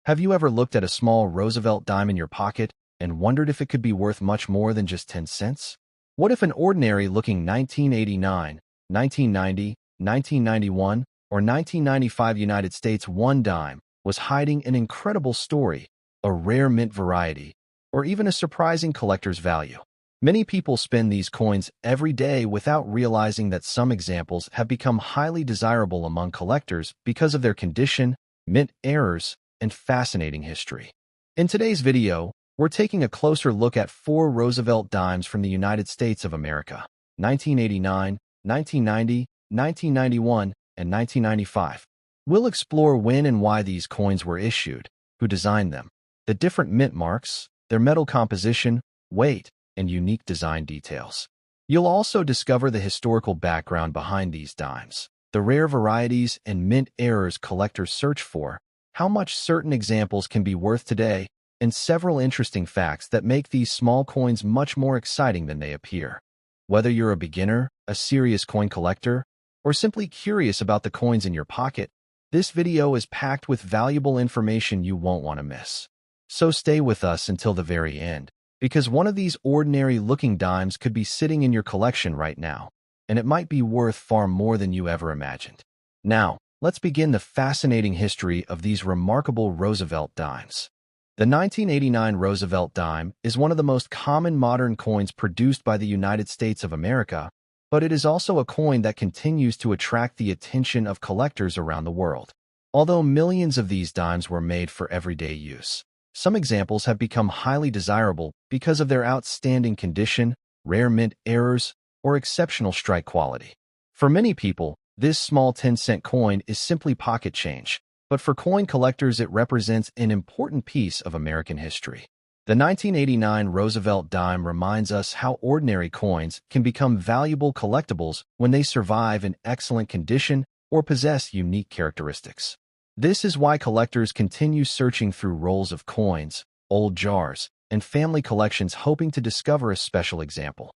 Have you ever looked at a small Roosevelt dime in your pocket and wondered if it could be worth much more than just 10 cents? What if an ordinary-looking 1989, 1990, 1991, or 1995 United States one dime was hiding an incredible story, a rare mint variety, or even a surprising collector's value? Many people spend these coins every day without realizing that some examples have become highly desirable among collectors because of their condition, mint errors, and fascinating history. In today's video, we're taking a closer look at 4 Roosevelt dimes from the United States of America, 1989, 1990, 1991, and 1995. We'll explore when and why these coins were issued, who designed them, the different mint marks, their metal composition, weight, and unique design details. You'll also discover the historical background behind these dimes, the rare varieties and mint errors collectors search for, how much certain examples can be worth today, and several interesting facts that make these small coins much more exciting than they appear. Whether you're a beginner, a serious coin collector, or simply curious about the coins in your pocket, this video is packed with valuable information you won't want to miss. So stay with us until the very end, because one of these ordinary-looking dimes could be sitting in your collection right now, and it might be worth far more than you ever imagined. Now, let's begin the fascinating history of these remarkable Roosevelt dimes. The 1989 Roosevelt dime is one of the most common modern coins produced by the United States of America, but it is also a coin that continues to attract the attention of collectors around the world. Although millions of these dimes were made for everyday use, some examples have become highly desirable because of their outstanding condition, rare mint errors, or exceptional strike quality. For many people, this small 10-cent coin is simply pocket change, but for coin collectors it represents an important piece of American history. The 1989 Roosevelt dime reminds us how ordinary coins can become valuable collectibles when they survive in excellent condition or possess unique characteristics. This is why collectors continue searching through rolls of coins, old jars, and family collections hoping to discover a special example.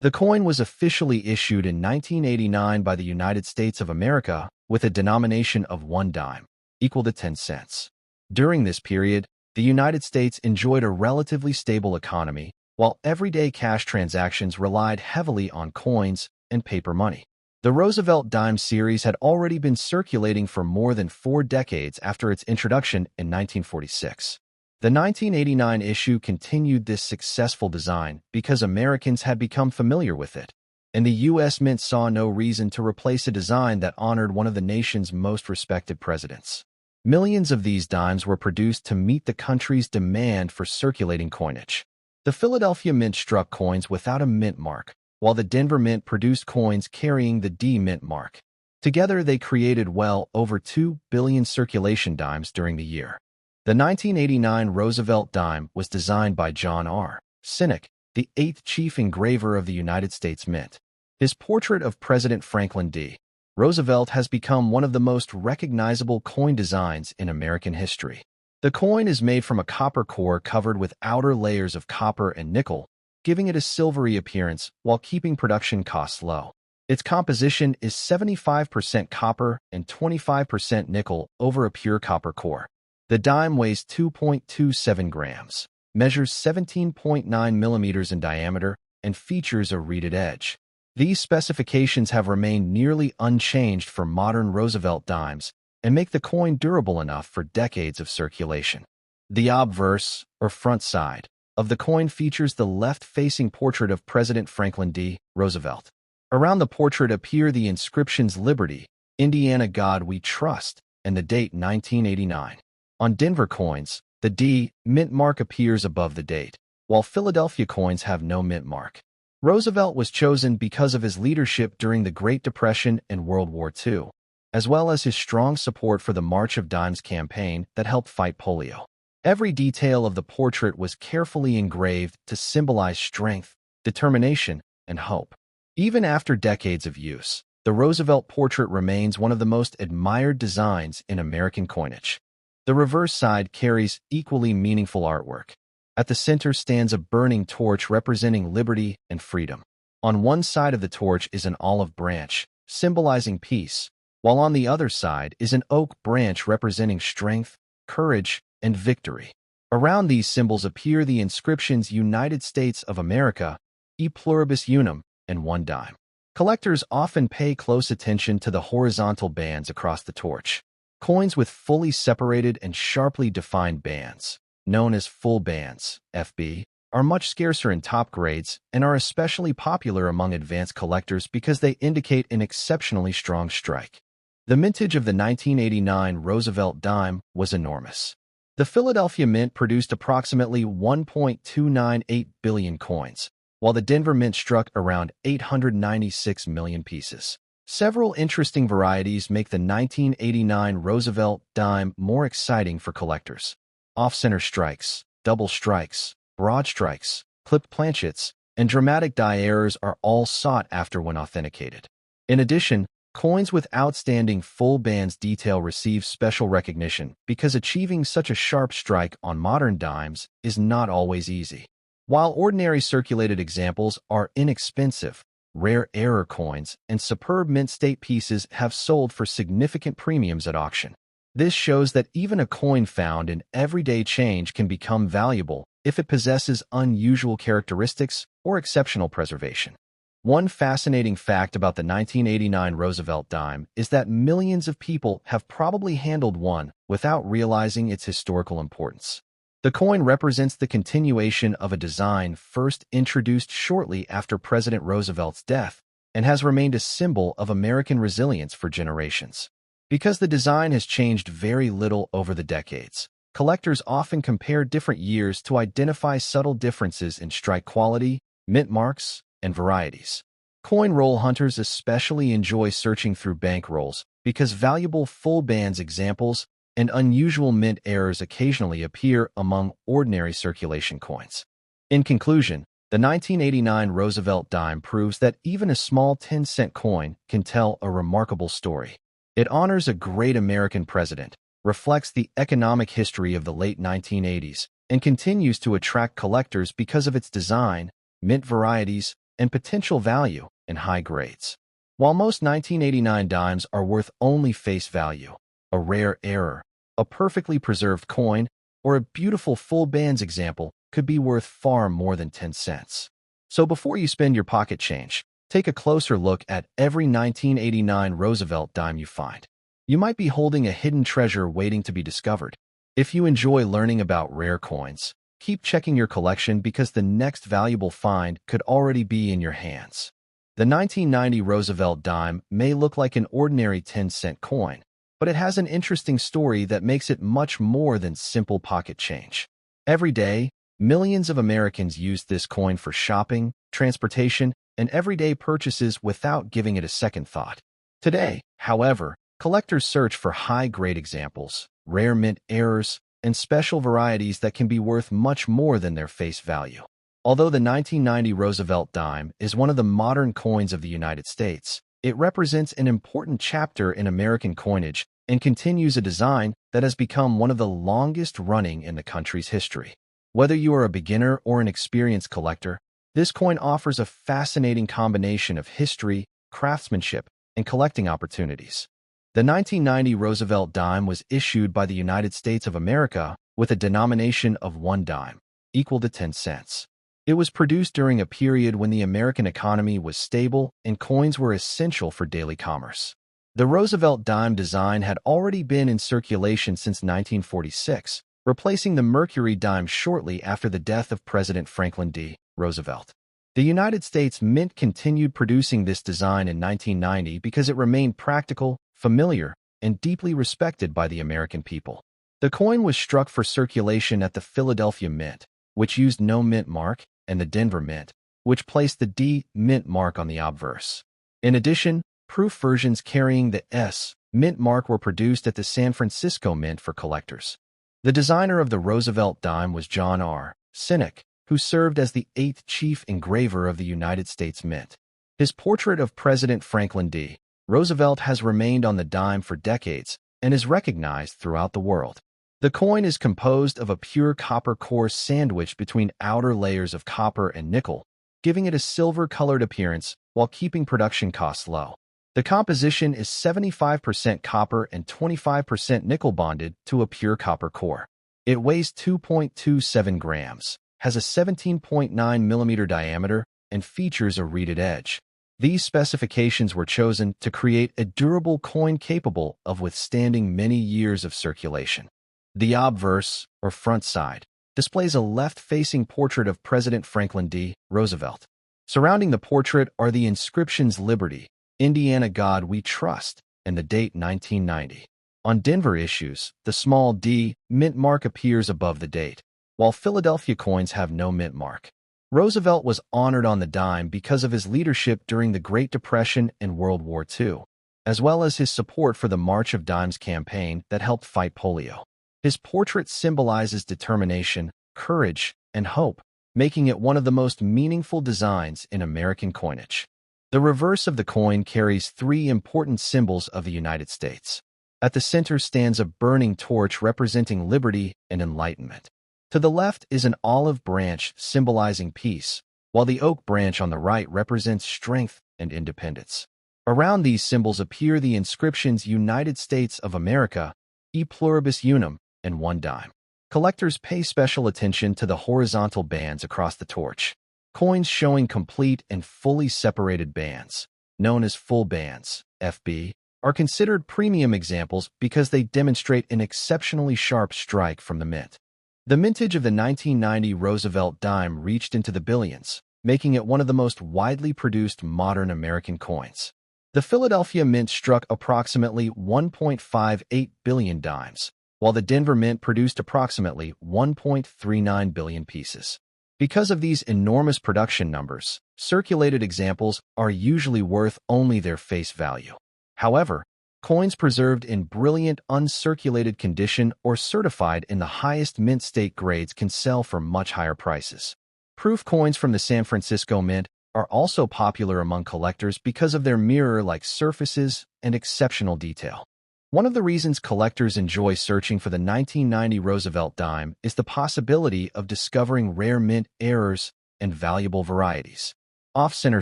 The coin was officially issued in 1989 by the United States of America with a denomination of 1 dime, equal to 10 cents. During this period, the United States enjoyed a relatively stable economy, while everyday cash transactions relied heavily on coins and paper money. The Roosevelt Dime series had already been circulating for more than 4 decades after its introduction in 1946. The 1989 issue continued this successful design because Americans had become familiar with it, and the U.S. Mint saw no reason to replace a design that honored one of the nation's most respected presidents. Millions of these dimes were produced to meet the country's demand for circulating coinage. The Philadelphia Mint struck coins without a mint mark, while the Denver Mint produced coins carrying the D mint mark. Together, they created well over 2 billion circulation dimes during the year. The 1989 Roosevelt dime was designed by John R. Sinnock, the 8th chief engraver of the United States Mint. His portrait of President Franklin D. Roosevelt has become one of the most recognizable coin designs in American history. The coin is made from a copper core covered with outer layers of copper and nickel, giving it a silvery appearance while keeping production costs low. Its composition is 75% copper and 25% nickel over a pure copper core. The dime weighs 2.27 grams, measures 17.9 millimeters in diameter, and features a reeded edge. These specifications have remained nearly unchanged for modern Roosevelt dimes and make the coin durable enough for decades of circulation. The obverse, or front side, of the coin features the left-facing portrait of President Franklin D. Roosevelt. Around the portrait appear the inscriptions Liberty, Indiana God We Trust, and the date 1989. On Denver coins, the D mint mark appears above the date, while Philadelphia coins have no mint mark. Roosevelt was chosen because of his leadership during the Great Depression and World War II, as well as his strong support for the March of Dimes campaign that helped fight polio. Every detail of the portrait was carefully engraved to symbolize strength, determination, and hope. Even after decades of use, the Roosevelt portrait remains one of the most admired designs in American coinage. The reverse side carries equally meaningful artwork. At the center stands a burning torch representing liberty and freedom. On one side of the torch is an olive branch, symbolizing peace, while on the other side is an oak branch representing strength, courage, and victory. Around these symbols appear the inscriptions United States of America, E pluribus unum, and 1 dime. Collectors often pay close attention to the horizontal bands across the torch. Coins with fully separated and sharply defined bands, known as full bands, FB, are much scarcer in top grades and are especially popular among advanced collectors because they indicate an exceptionally strong strike. The mintage of the 1989 Roosevelt Dime was enormous. The Philadelphia Mint produced approximately 1.298 billion coins, while the Denver Mint struck around 896 million pieces. Several interesting varieties make the 1989 Roosevelt Dime more exciting for collectors. Off-center strikes, double strikes, broad strikes, clipped planchets, and dramatic die errors are all sought after when authenticated. In addition, coins with outstanding full bands detail receive special recognition because achieving such a sharp strike on modern dimes is not always easy. While ordinary circulated examples are inexpensive, rare error coins and superb mint state pieces have sold for significant premiums at auction. This shows that even a coin found in everyday change can become valuable if it possesses unusual characteristics or exceptional preservation. One fascinating fact about the 1989 Roosevelt Dime is that millions of people have probably handled one without realizing its historical importance. The coin represents the continuation of a design first introduced shortly after President Roosevelt's death and has remained a symbol of American resilience for generations. Because the design has changed very little over the decades, collectors often compare different years to identify subtle differences in strike quality, mint marks, and varieties. Coin roll hunters especially enjoy searching through bank rolls because valuable full bands examples and unusual mint errors occasionally appear among ordinary circulation coins. In conclusion, the 1989 Roosevelt Dime proves that even a small 10-cent coin can tell a remarkable story. It honors a great American president, reflects the economic history of the late 1980s, and continues to attract collectors because of its design, mint varieties, and potential value in high grades. While most 1989 dimes are worth only face value, a rare error, a perfectly preserved coin, or a beautiful full bands example could be worth far more than 10 cents. So before you spend your pocket change, take a closer look at every 1989 Roosevelt dime you find. You might be holding a hidden treasure waiting to be discovered. If you enjoy learning about rare coins, keep checking your collection because the next valuable find could already be in your hands. The 1990 Roosevelt dime may look like an ordinary 10-cent coin, but it has an interesting story that makes it much more than simple pocket change. Every day, millions of Americans use this coin for shopping, transportation, and everyday purchases without giving it a second thought. Today, however, collectors search for high-grade examples, rare mint errors, and special varieties that can be worth much more than their face value. Although the 1990 Roosevelt dime is one of the modern coins of the United States, it represents an important chapter in American coinage and continues a design that has become one of the longest-running in the country's history. Whether you are a beginner or an experienced collector, this coin offers a fascinating combination of history, craftsmanship, and collecting opportunities. The 1990 Roosevelt dime was issued by the United States of America with a denomination of 1 dime, equal to 10 cents. It was produced during a period when the American economy was stable and coins were essential for daily commerce. The Roosevelt dime design had already been in circulation since 1946, replacing the Mercury dime shortly after the death of President Franklin D. Roosevelt. The United States Mint continued producing this design in 1990 because it remained practical, familiar, and deeply respected by the American people. The coin was struck for circulation at the Philadelphia Mint, which used no mint mark, and the Denver Mint, which placed the D mint mark on the obverse. In addition, proof versions carrying the S mint mark were produced at the San Francisco Mint for collectors. The designer of the Roosevelt dime was John R. Sinek, who served as the 8th chief engraver of the United States Mint. His portrait of President Franklin D. Roosevelt has remained on the dime for decades and is recognized throughout the world. The coin is composed of a pure copper core sandwiched between outer layers of copper and nickel, giving it a silver-colored appearance while keeping production costs low. The composition is 75% copper and 25% nickel bonded to a pure copper core. It weighs 2.27 grams, has a 17.9 millimeter diameter, and features a reeded edge. These specifications were chosen to create a durable coin capable of withstanding many years of circulation. The obverse, or front side, displays a left-facing portrait of President Franklin D. Roosevelt. Surrounding the portrait are the inscriptions Liberty, Indiana God We Trust, and the date 1990. On Denver issues, the small D mint mark appears above the date, while Philadelphia coins have no mint mark. Roosevelt was honored on the dime because of his leadership during the Great Depression and World War II, as well as his support for the March of Dimes campaign that helped fight polio. His portrait symbolizes determination, courage, and hope, making it one of the most meaningful designs in American coinage. The reverse of the coin carries three important symbols of the United States. At the center stands a burning torch representing liberty and enlightenment. To the left is an olive branch symbolizing peace, while the oak branch on the right represents strength and independence. Around these symbols appear the inscriptions United States of America, E Pluribus Unum, and 1 dime. Collectors pay special attention to the horizontal bands across the torch. Coins showing complete and fully separated bands, known as full bands, FB, are considered premium examples because they demonstrate an exceptionally sharp strike from the mint. The mintage of the 1990 Roosevelt Dime reached into the billions, making it one of the most widely produced modern American coins. The Philadelphia Mint struck approximately 1.58 billion dimes, while the Denver Mint produced approximately 1.39 billion pieces. Because of these enormous production numbers, circulated examples are usually worth only their face value. However, coins preserved in brilliant uncirculated condition or certified in the highest mint state grades can sell for much higher prices. Proof coins from the San Francisco Mint are also popular among collectors because of their mirror-like surfaces and exceptional detail. One of the reasons collectors enjoy searching for the 1990 Roosevelt Dime is the possibility of discovering rare mint errors and valuable varieties. Off-center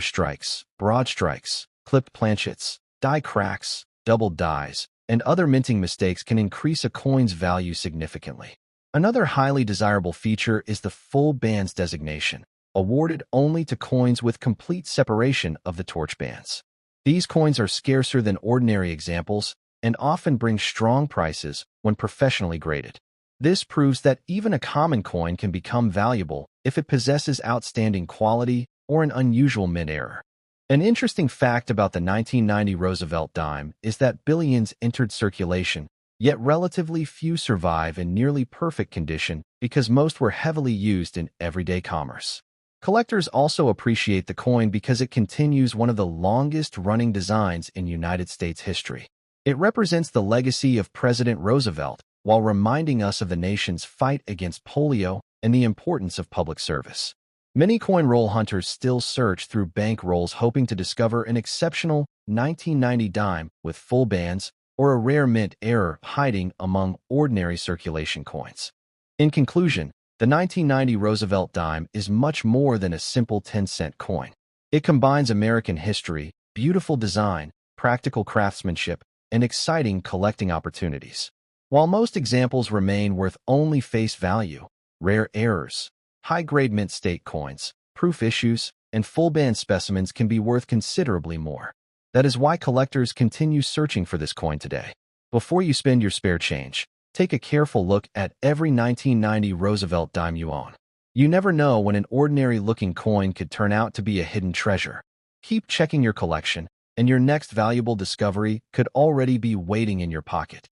strikes, broad strikes, clipped planchets, die cracks, double dies, and other minting mistakes can increase a coin's value significantly. Another highly desirable feature is the full bands designation, awarded only to coins with complete separation of the torch bands. These coins are scarcer than ordinary examples and often bring strong prices when professionally graded. This proves that even a common coin can become valuable if it possesses outstanding quality or an unusual mint error. An interesting fact about the 1990 Roosevelt Dime is that billions entered circulation, yet relatively few survive in nearly perfect condition because most were heavily used in everyday commerce. Collectors also appreciate the coin because it continues one of the longest-running designs in United States history. It represents the legacy of President Roosevelt while reminding us of the nation's fight against polio and the importance of public service. Many coin roll hunters still search through bank rolls hoping to discover an exceptional 1990 dime with full bands or a rare mint error hiding among ordinary circulation coins. In conclusion, the 1990 Roosevelt Dime is much more than a simple 10-cent coin. It combines American history, beautiful design, practical craftsmanship, and exciting collecting opportunities. While most examples remain worth only face value, rare errors, high-grade mint state coins, proof issues, and full-band specimens can be worth considerably more. That is why collectors continue searching for this coin today. Before you spend your spare change, take a careful look at every 1990 Roosevelt Dime you own. You never know when an ordinary-looking coin could turn out to be a hidden treasure. Keep checking your collection, and your next valuable discovery could already be waiting in your pocket.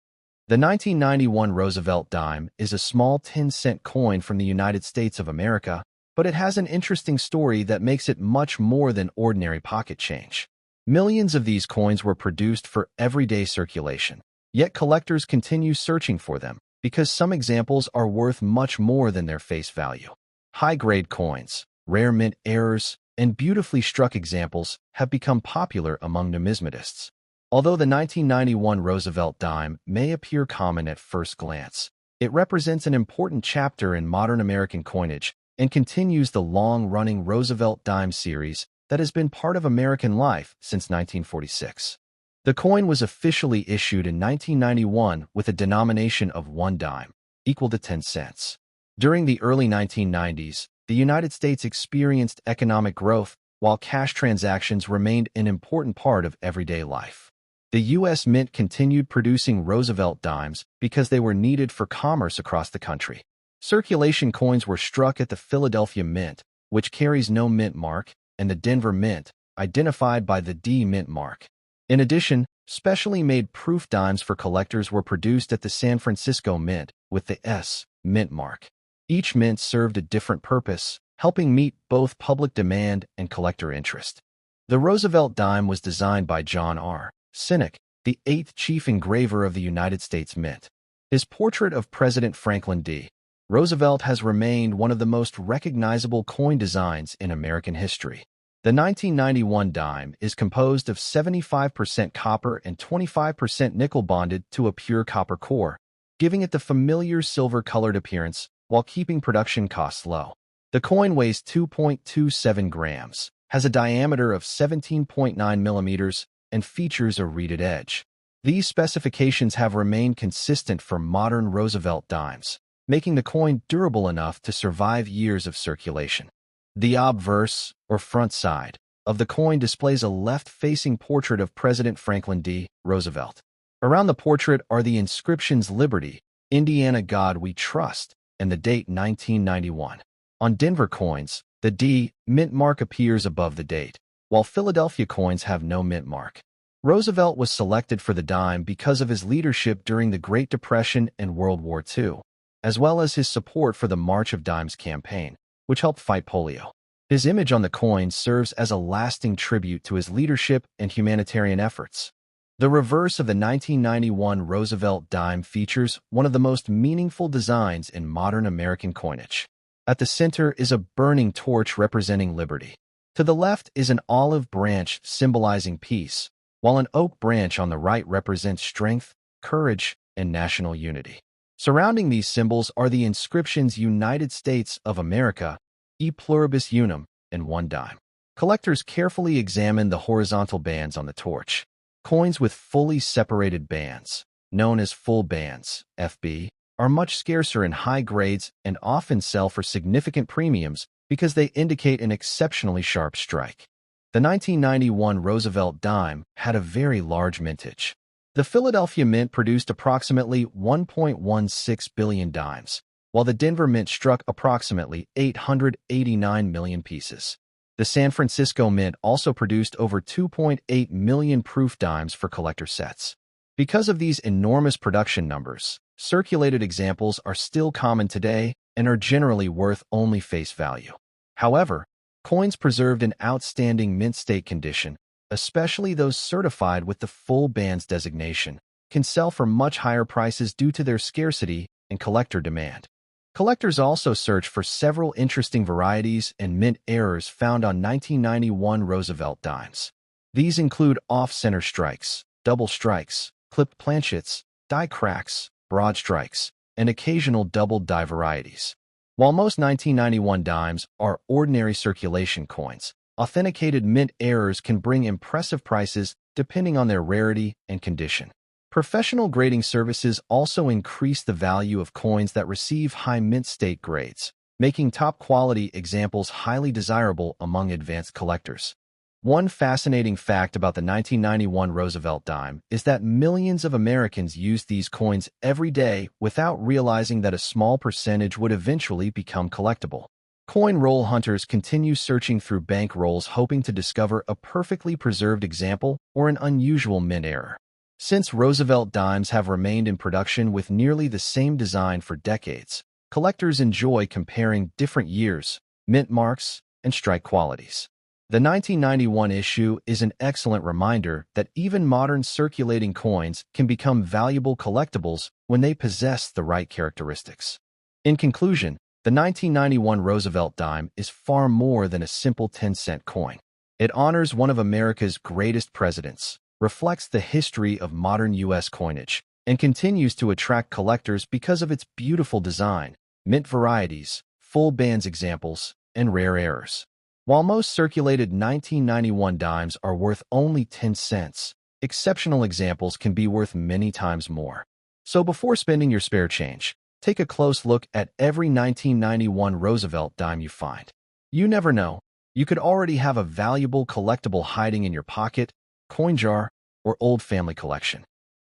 The 1991 Roosevelt Dime is a small 10-cent coin from the United States of America, but it has an interesting story that makes it much more than ordinary pocket change. Millions of these coins were produced for everyday circulation, yet collectors continue searching for them because some examples are worth much more than their face value. High-grade coins, rare mint errors, and beautifully struck examples have become popular among numismatists. Although the 1991 Roosevelt Dime may appear common at first glance, it represents an important chapter in modern American coinage and continues the long-running Roosevelt Dime series that has been part of American life since 1946. The coin was officially issued in 1991 with a denomination of 1 dime, equal to 10 cents. During the early 1990s, the United States experienced economic growth while cash transactions remained an important part of everyday life. The U.S. Mint continued producing Roosevelt dimes because they were needed for commerce across the country. Circulation coins were struck at the Philadelphia Mint, which carries no mint mark, and the Denver Mint, identified by the D mint mark. In addition, specially made proof dimes for collectors were produced at the San Francisco Mint with the S mint mark. Each mint served a different purpose, helping meet both public demand and collector interest. The Roosevelt dime was designed by John R. Sinnock, the 8th chief engraver of the United States Mint. His portrait of President Franklin D. Roosevelt has remained one of the most recognizable coin designs in American history. The 1991 dime is composed of 75% copper and 25% nickel bonded to a pure copper core, giving it the familiar silver-colored appearance while keeping production costs low. The coin weighs 2.27 grams, has a diameter of 17.9 millimeters, and features a reeded edge. These specifications have remained consistent for modern Roosevelt dimes, making the coin durable enough to survive years of circulation. The obverse, or front side, of the coin displays a left-facing portrait of President Franklin D. Roosevelt. Around the portrait are the inscriptions Liberty, Indiana God We Trust, and the date 1991. On Denver coins, the D mint mark appears above the date, while Philadelphia coins have no mint mark. Roosevelt was selected for the dime because of his leadership during the Great Depression and World War II, as well as his support for the March of Dimes campaign, which helped fight polio. His image on the coin serves as a lasting tribute to his leadership and humanitarian efforts. The reverse of the 1991 Roosevelt dime features one of the most meaningful designs in modern American coinage. At the center is a burning torch representing liberty. To the left is an olive branch symbolizing peace, while an oak branch on the right represents strength, courage, and national unity. Surrounding these symbols are the inscriptions United States of America, E pluribus unum, and one dime. Collectors carefully examine the horizontal bands on the torch. Coins with fully separated bands, known as full bands, FB, are much scarcer in high grades and often sell for significant premiums because they indicate an exceptionally sharp strike. The 1991 Roosevelt dime had a very large mintage. The Philadelphia Mint produced approximately 1.16 billion dimes, while the Denver Mint struck approximately 889 million pieces. The San Francisco Mint also produced over 2.8 million proof dimes for collector sets. Because of these enormous production numbers, circulated examples are still common today and are generally worth only face value. However, coins preserved in outstanding mint state condition, especially those certified with the full bands designation, can sell for much higher prices due to their scarcity and collector demand. Collectors also search for several interesting varieties and mint errors found on 1991 Roosevelt dimes. These include off-center strikes, double strikes, clipped planchets, die cracks, broad strikes, and occasional double die varieties. While most 1991 dimes are ordinary circulation coins, authenticated mint errors can bring impressive prices depending on their rarity and condition. Professional grading services also increase the value of coins that receive high mint state grades, making top-quality examples highly desirable among advanced collectors. One fascinating fact about the 1991 Roosevelt dime is that millions of Americans use these coins every day without realizing that a small percentage would eventually become collectible. Coin roll hunters continue searching through bank rolls hoping to discover a perfectly preserved example or an unusual mint error. Since Roosevelt dimes have remained in production with nearly the same design for decades, collectors enjoy comparing different years, mint marks, and strike qualities. The 1991 issue is an excellent reminder that even modern circulating coins can become valuable collectibles when they possess the right characteristics. In conclusion, the 1991 Roosevelt dime is far more than a simple 10-cent coin. It honors one of America's greatest presidents, reflects the history of modern U.S. coinage, and continues to attract collectors because of its beautiful design, mint varieties, full bands examples, and rare errors. While most circulated 1991 dimes are worth only 10 cents, exceptional examples can be worth many times more. So before spending your spare change, Take a close look at every 1991 Roosevelt dime you find. You never know. You could already have a valuable collectible hiding in your pocket, coin jar, or old family collection.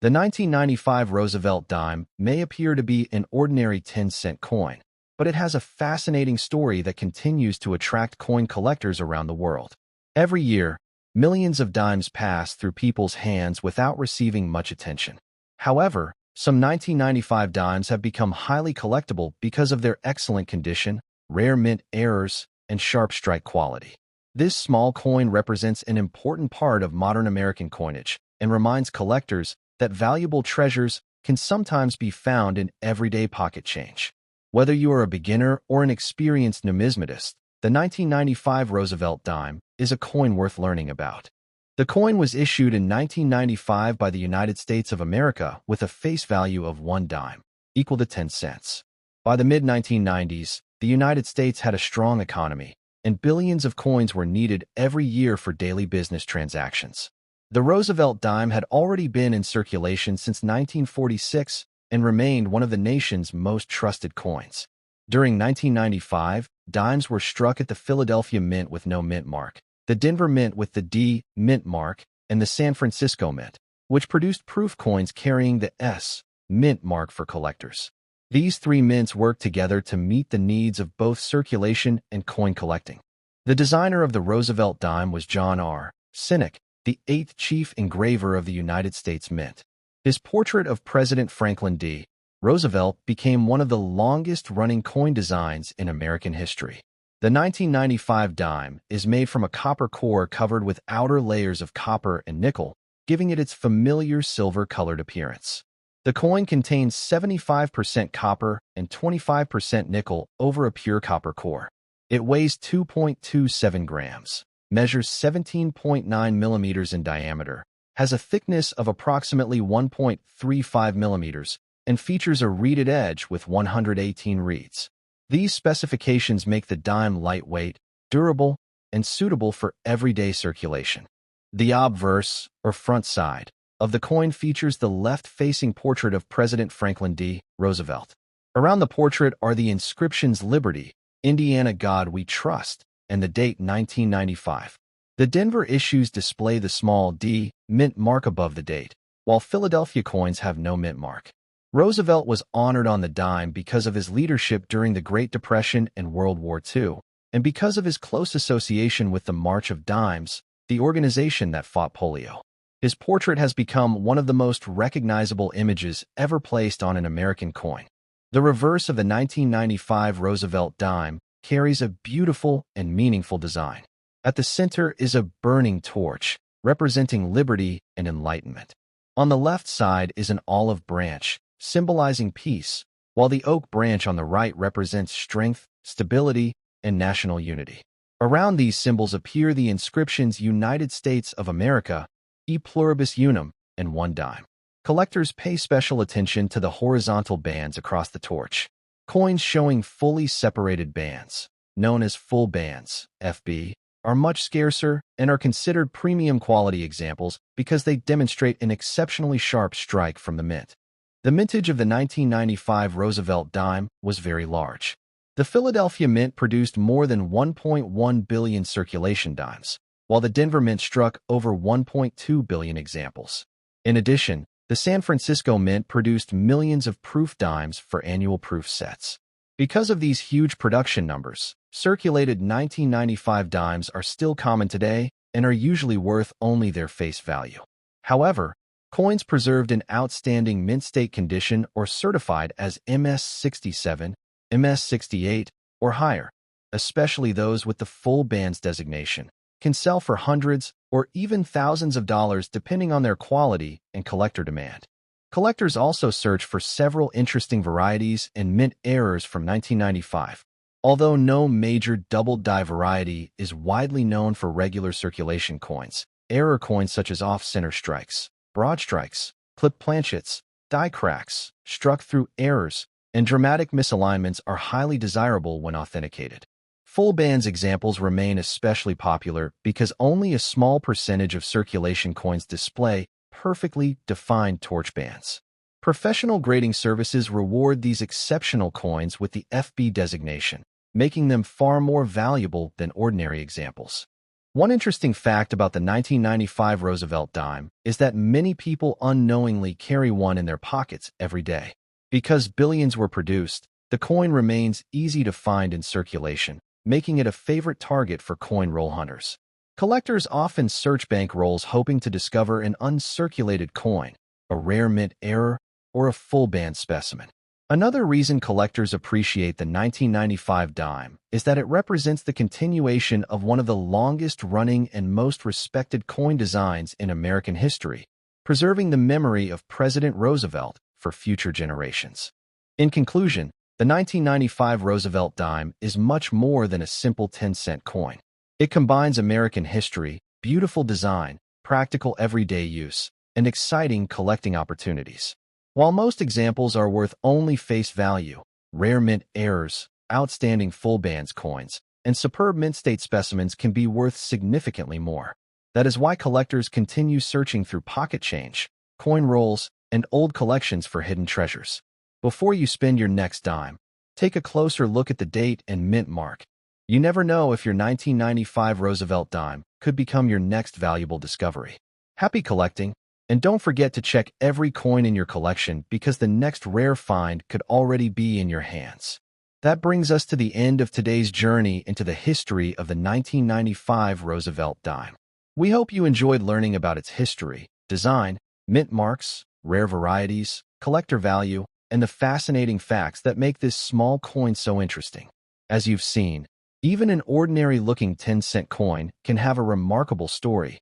The 1995 Roosevelt dime may appear to be an ordinary 10-cent coin, but it has a fascinating story that continues to attract coin collectors around the world. Every year, millions of dimes pass through people's hands without receiving much attention. However, some 1995 dimes have become highly collectible because of their excellent condition, rare mint errors, and sharp strike quality. This small coin represents an important part of modern American coinage and reminds collectors that valuable treasures can sometimes be found in everyday pocket change. Whether you are a beginner or an experienced numismatist, the 1995 Roosevelt dime is a coin worth learning about. The coin was issued in 1995 by the United States of America with a face value of 1 dime, equal to 10 cents. By the mid-1990s, the United States had a strong economy, and billions of coins were needed every year for daily business transactions. The Roosevelt dime had already been in circulation since 1946 and remained one of the nation's most trusted coins. During 1995, dimes were struck at the Philadelphia Mint with no mint mark, the Denver Mint with the D mint mark, and the San Francisco Mint, which produced proof coins carrying the S mint mark for collectors. These three mints worked together to meet the needs of both circulation and coin collecting. The designer of the Roosevelt dime was John R. Sinek, the 8th chief engraver of the United States Mint. His portrait of President Franklin D. Roosevelt became one of the longest-running coin designs in American history. The 1995 dime is made from a copper core covered with outer layers of copper and nickel, giving it its familiar silver-colored appearance. The coin contains 75% copper and 25% nickel over a pure copper core. It weighs 2.27 grams, measures 17.9 millimeters in diameter, has a thickness of approximately 1.35 millimeters, and features a reeded edge with 118 reeds. These specifications make the dime lightweight, durable, and suitable for everyday circulation. The obverse, or front side, of the coin features the left-facing portrait of President Franklin D. Roosevelt. Around the portrait are the inscriptions Liberty, Indiana God We Trust, and the date 1995. The Denver issues display the small D mint mark above the date, while Philadelphia coins have no mint mark. Roosevelt was honored on the dime because of his leadership during the Great Depression and World War II, and because of his close association with the March of Dimes, the organization that fought polio. His portrait has become one of the most recognizable images ever placed on an American coin. The reverse of the 1995 Roosevelt dime carries a beautiful and meaningful design. At the center is a burning torch, representing liberty and enlightenment. On the left side is an olive branch, symbolizing peace, while the oak branch on the right represents strength, stability, and national unity. Around these symbols appear the inscriptions United States of America, E pluribus unum, and 1 dime. Collectors pay special attention to the horizontal bands across the torch. Coins showing fully separated bands, known as full bands, FB, are much scarcer and are considered premium quality examples because they demonstrate an exceptionally sharp strike from the mint. The mintage of the 1995 Roosevelt dime was very large. The Philadelphia Mint produced more than 1.1 billion circulation dimes, while the Denver Mint struck over 1.2 billion examples. In addition, the San Francisco Mint produced millions of proof dimes for annual proof sets. Because of these huge production numbers, circulated 1995 dimes are still common today and are usually worth only their face value. However, coins preserved in outstanding mint state condition or certified as MS-67, MS-68, or higher, especially those with the full bands designation, can sell for hundreds or even thousands of dollars depending on their quality and collector demand. Collectors also search for several interesting varieties and mint errors from 1995. Although no major double-die variety is widely known for regular circulation coins, error coins such as off-center strikes, broad strikes, clip planchets, die cracks, struck through errors, and dramatic misalignments are highly desirable when authenticated. Full bands examples remain especially popular because only a small percentage of circulation coins display perfectly defined torch bands. Professional grading services reward these exceptional coins with the FB designation, making them far more valuable than ordinary examples. One interesting fact about the 1995 Roosevelt Dime is that many people unknowingly carry one in their pockets every day. Because billions were produced, the coin remains easy to find in circulation, making it a favorite target for coin roll hunters. Collectors often search bank rolls hoping to discover an uncirculated coin, a rare mint error, or a full band specimen. Another reason collectors appreciate the 1995 dime is that it represents the continuation of one of the longest-running and most respected coin designs in American history, preserving the memory of President Roosevelt for future generations. In conclusion, the 1995 Roosevelt dime is much more than a simple 10-cent coin. It combines American history, beautiful design, practical everyday use, and exciting collecting opportunities. While most examples are worth only face value, rare mint errors, outstanding full bands coins, and superb mint state specimens can be worth significantly more. That is why collectors continue searching through pocket change, coin rolls, and old collections for hidden treasures. Before you spend your next dime, take a closer look at the date and mint mark. You never know if your 1995 Roosevelt dime could become your next valuable discovery. Happy collecting! And don't forget to check every coin in your collection because the next rare find could already be in your hands. That brings us to the end of today's journey into the history of the 1995 Roosevelt dime. We hope you enjoyed learning about its history, design, mint marks, rare varieties, collector value, and the fascinating facts that make this small coin so interesting. As you've seen, even an ordinary-looking 10-cent coin can have a remarkable story,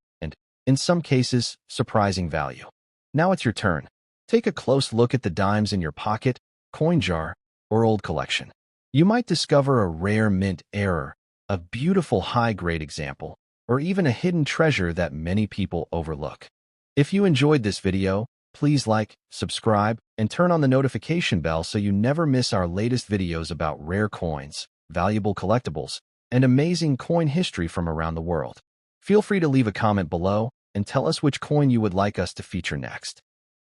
in some cases, surprising value. Now it's your turn. Take a close look at the dimes in your pocket, coin jar, or old collection. You might discover a rare mint error, a beautiful high-grade example, or even a hidden treasure that many people overlook. If you enjoyed this video, please like, subscribe, and turn on the notification bell so you never miss our latest videos about rare coins, valuable collectibles, and amazing coin history from around the world. Feel free to leave a comment below and tell us which coin you would like us to feature next.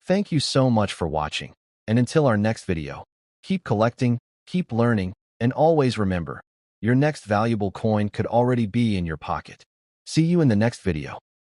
Thank you so much for watching, and until our next video, keep collecting, keep learning, and always remember, your next valuable coin could already be in your pocket. See you in the next video.